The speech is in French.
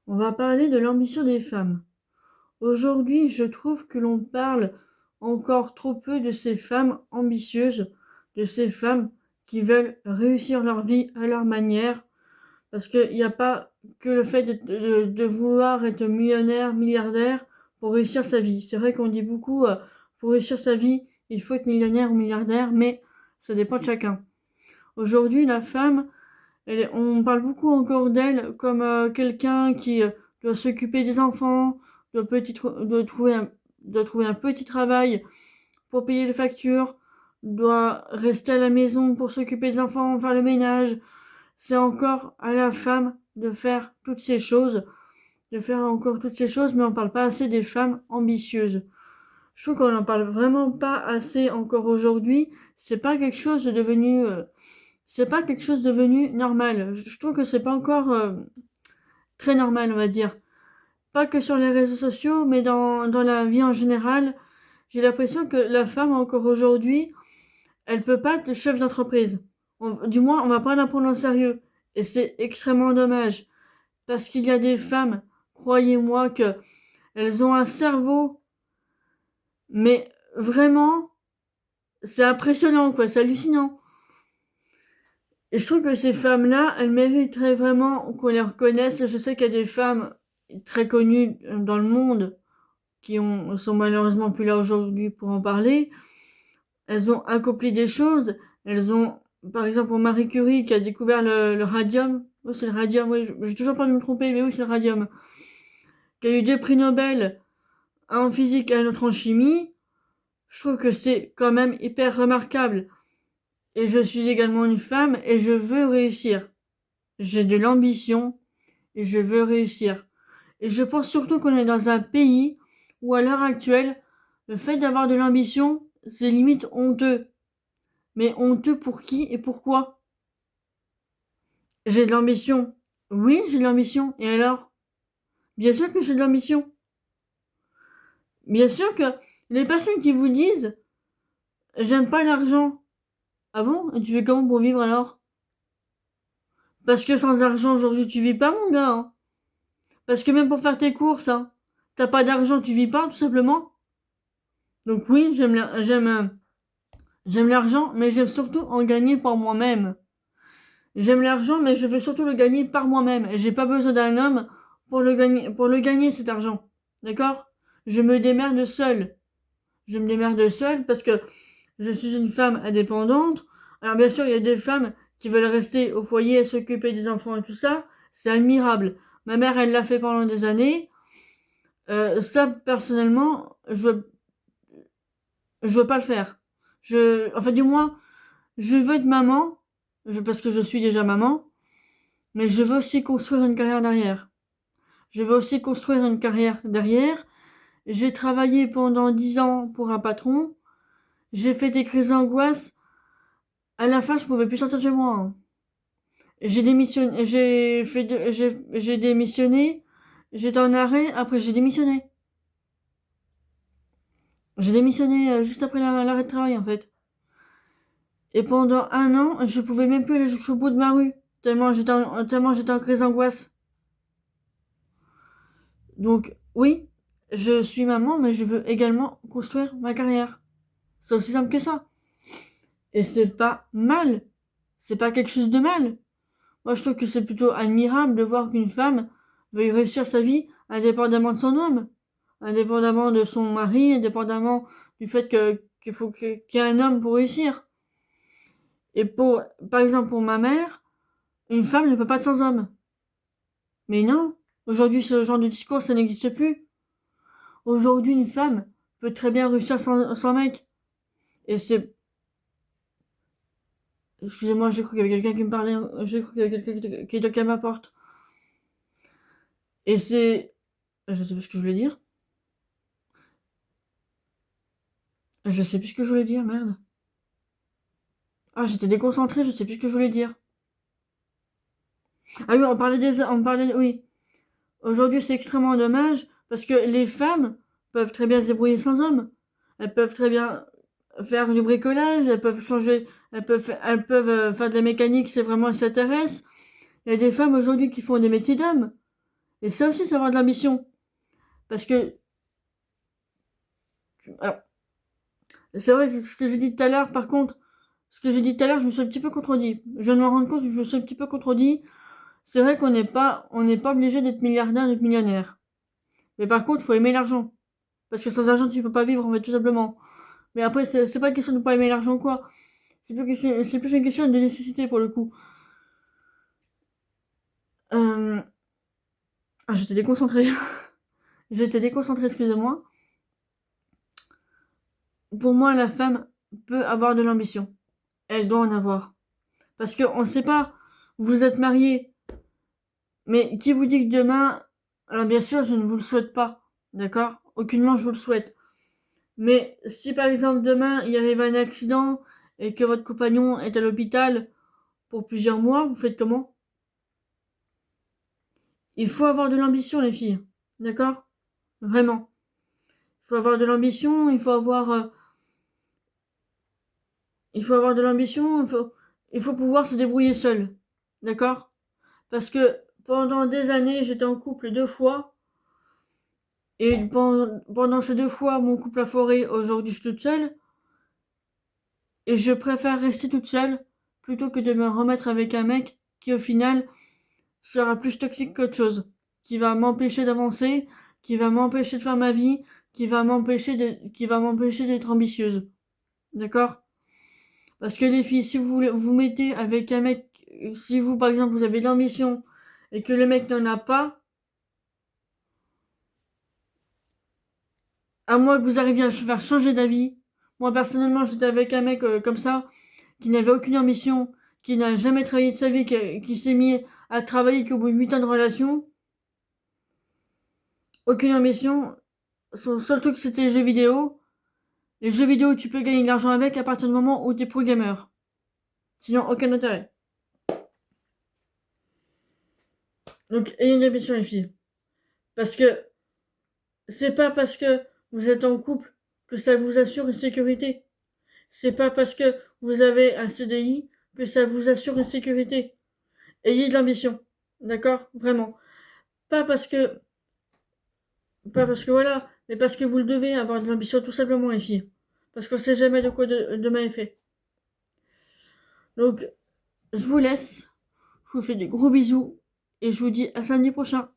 On va parler de l'ambition des femmes. Aujourd'hui, je trouve que l'on parle encore trop peu de ces femmes ambitieuses, de ces femmes qui veulent réussir leur vie à leur manière, parce qu'il n'y a pas que le fait de vouloir être millionnaire, milliardaire pour réussir sa vie. C'est vrai qu'on dit beaucoup, pour réussir sa vie, il faut être millionnaire ou milliardaire, mais ça dépend de chacun. Aujourd'hui, la femme, on parle beaucoup encore d'elle comme quelqu'un qui doit s'occuper des enfants, doit trouver un petit travail pour payer les factures, doit rester à la maison pour s'occuper des enfants, faire le ménage. C'est encore à la femme de faire toutes ces choses, mais on parle pas assez des femmes ambitieuses. Je trouve qu'on n'en parle vraiment pas assez encore aujourd'hui. C'est pas quelque chose de devenu c'est pas quelque chose de devenu normal. Je trouve que c'est pas encore très normal, on va dire. Pas que sur les réseaux sociaux, mais dans la vie en général. J'ai l'impression que la femme, encore aujourd'hui, elle peut pas être chef d'entreprise. Du moins, on va pas la prendre au sérieux. Et c'est extrêmement dommage. Parce qu'il y a des femmes, croyez-moi, que elles ont un cerveau, mais vraiment, c'est impressionnant, quoi. C'est hallucinant. Et je trouve que ces femmes-là, elles mériteraient vraiment qu'on les reconnaisse. Je sais qu'il y a des femmes très connues dans le monde sont malheureusement plus là aujourd'hui pour en parler. Elles ont accompli des choses. Elles ont, par exemple, pour Marie Curie qui a découvert le radium. Oui, c'est le radium, oui, j'ai toujours peur de me tromper, mais oui, c'est le radium. Qui a eu 2 prix Nobel, un en physique et un autre en chimie. Je trouve que c'est quand même hyper remarquable. Et je suis également une femme et je veux réussir. J'ai de l'ambition et je veux réussir. Et je pense surtout qu'on est dans un pays où à l'heure actuelle, le fait d'avoir de l'ambition, c'est limite honteux. Mais honteux pour qui et pourquoi? J'ai de l'ambition. Oui, j'ai de l'ambition. Et alors? Bien sûr que j'ai de l'ambition. Bien sûr que les personnes qui vous disent j'aime pas l'argent. Ah bon? Et tu fais comment pour vivre alors? Parce que sans argent aujourd'hui tu vis pas mon gars, hein. Parce que même pour faire tes courses, hein, t'as pas d'argent, tu vis pas tout simplement. Donc oui, j'aime l'argent, mais j'aime surtout en gagner par moi-même. J'aime l'argent, mais je veux surtout le gagner par moi-même. Et j'ai pas besoin d'un homme pour le gagner cet argent. D'accord? Je me démerde seule. Je me démerde seule parce que je suis une femme indépendante. Alors bien sûr, il y a des femmes qui veulent rester au foyer, s'occuper des enfants et tout ça. C'est admirable. Ma mère, elle l'a fait pendant des années. Ça, personnellement, je veux pas le faire. Enfin, du moins, je veux être maman, parce que je suis déjà maman, mais je veux aussi construire une carrière derrière. Je veux aussi construire une carrière derrière. J'ai travaillé pendant 10 ans pour un patron. J'ai fait des crises d'angoisse. À la fin, je pouvais plus sortir de chez moi, hein. J'ai démissionné, j'ai démissionné. J'étais en arrêt. Après, j'ai démissionné. J'ai démissionné juste après l'arrêt de travail, en fait. Et pendant un an, je pouvais même plus aller jusqu'au bout de ma rue. Tellement j'étais en crise d'angoisse. Donc, oui, je suis maman, mais je veux également construire ma carrière. C'est aussi simple que ça. Et c'est pas mal. C'est pas quelque chose de mal. Moi, je trouve que c'est plutôt admirable de voir qu'une femme veuille réussir sa vie indépendamment de son homme, indépendamment de son mari, indépendamment du fait qu'il y ait un homme pour réussir. Et par exemple, pour ma mère, une femme ne peut pas être sans homme. Mais non, aujourd'hui, ce genre de discours, ça n'existe plus. Aujourd'hui, une femme peut très bien réussir sans mec. Et c'est... Excusez-moi, j'ai cru qu'il y avait quelqu'un qui me parlait. J'ai cru qu'il y avait quelqu'un qui toquait à ma porte. Et c'est... Je sais plus ce que je voulais dire. Je sais plus ce que je voulais dire, merde. Ah, j'étais déconcentrée, je sais plus ce que je voulais dire. Ah oui, oui. Aujourd'hui, c'est extrêmement dommage parce que les femmes peuvent très bien se débrouiller sans hommes. Elles peuvent très bien faire du bricolage, elles peuvent changer, elles peuvent faire de la mécanique si vraiment elles s'intéressent. Il y a des femmes aujourd'hui qui font des métiers d'hommes. Et ça aussi, c'est avoir de l'ambition. Parce que, alors, c'est vrai que ce que j'ai dit tout à l'heure, par contre, ce que j'ai dit tout à l'heure, je me suis un petit peu contredit. Je viens de me rendre compte que je me suis un petit peu contredit. C'est vrai qu'on n'est pas obligé d'être milliardaire, d'être millionnaire. Mais par contre, il faut aimer l'argent. Parce que sans argent, tu peux pas vivre, en fait, tout simplement. Mais après, c'est pas une question de pas aimer l'argent ou quoi. C'est plus une question de nécessité, pour le coup. Euh... Ah, j'étais déconcentrée. J'étais déconcentrée, excusez-moi. Pour moi, la femme peut avoir de l'ambition. Elle doit en avoir. Parce qu'on ne sait pas, vous êtes marié, mais qui vous dit que demain, alors bien sûr, je ne vous le souhaite pas, d'accord? Aucunement, je vous le souhaite. Mais si par exemple demain, il arrive un accident et que votre compagnon est à l'hôpital pour plusieurs mois, vous faites comment? Il faut avoir de l'ambition, les filles, d'accord? Vraiment. Il faut avoir de l'ambition, il faut avoir de l'ambition, il faut pouvoir se débrouiller seul, d'accord? Parce que pendant des années, j'étais en couple 2 fois. Et pendant ces 2 fois, mon couple a foiré. Aujourd'hui, je suis toute seule. Et je préfère rester toute seule plutôt que de me remettre avec un mec qui, au final, sera plus toxique qu'autre chose. Qui va m'empêcher d'avancer, qui va m'empêcher de faire ma vie, qui va m'empêcher d'être ambitieuse. D'accord? Parce que les filles, si vous mettez avec un mec, si vous, par exemple, vous avez de l'ambition et que le mec n'en a pas, à moins que vous arriviez à le faire changer d'avis. Moi, personnellement, j'étais avec un mec comme ça, qui n'avait aucune ambition, qui n'a jamais travaillé de sa vie, qui s'est mis à travailler qu'au bout de 8 ans de relation. Aucune ambition. Son seul truc, c'était les jeux vidéo. Les jeux vidéo, tu peux gagner de l'argent avec à partir du moment où t'es pro gamer. Sinon, aucun intérêt. Donc, ayez une ambition, les filles. Parce que c'est pas parce que vous êtes en couple que ça vous assure une sécurité. C'est pas parce que vous avez un CDI que ça vous assure une sécurité. Ayez de l'ambition. D'accord? Vraiment. Pas parce que, pas parce que voilà, mais parce que vous le devez avoir de l'ambition tout simplement, les filles. Parce qu'on sait jamais de quoi demain est fait. Donc, je vous laisse. Je vous fais des gros bisous. Et je vous dis à samedi prochain.